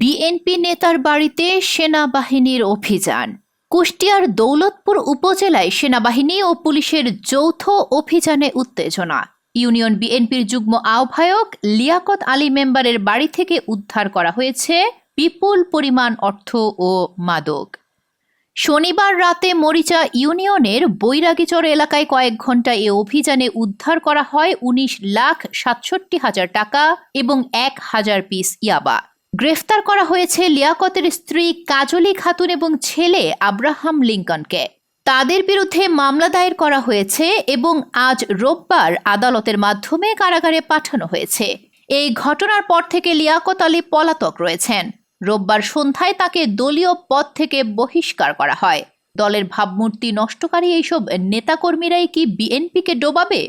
BNP নেতার বাড়িতে সেনাবাহিনীর অভিযান। কুষ্টিয়ার দৌলতপুর উপজেলায় সেনাবাহিনী ও পুলিশের যৌথ অভিযানে উত্তেজনা। ইউনিয়ন বিএনপির যুগ্ম আহ্বায়ক লিয়াকত আলী মেম্বারের বাড়ি থেকে উদ্ধার করা হয়েছে বিপুল পরিমাণ অর্থ ও মাদক। শনিবার রাতে মরিচা ইউনিয়নের বৈরাগীচর এলাকায় কয়েক ঘণ্টা এ অভিযানে উদ্ধার করা হয় 19,67,000 টাকা এবং 1,000 পিস ইয়াবা। গ্রেফতার করা হয়েছে লিয়াকতের স্ত্রী কাজলী খাতুন এবং ছেলে আব্রাহাম লিঙ্কনকে। তাদের বিরুদ্ধে মামলা দায়ের করা হয়েছে এবং আজ রোববার আদালতের মাধ্যমে কারাগারে পাঠানো হয়েছে। এই ঘটনার পর থেকে লিয়াকত আলী পলাতক রয়েছেন। রোববার সন্ধ্যায় তাকে দলীয় পদ থেকে বহিষ্কার করা হয়। দলের ভাবমূর্তি নষ্টকারী এইসব নেতাকর্মীরাই কি বিএনপিকে ডোবাবে?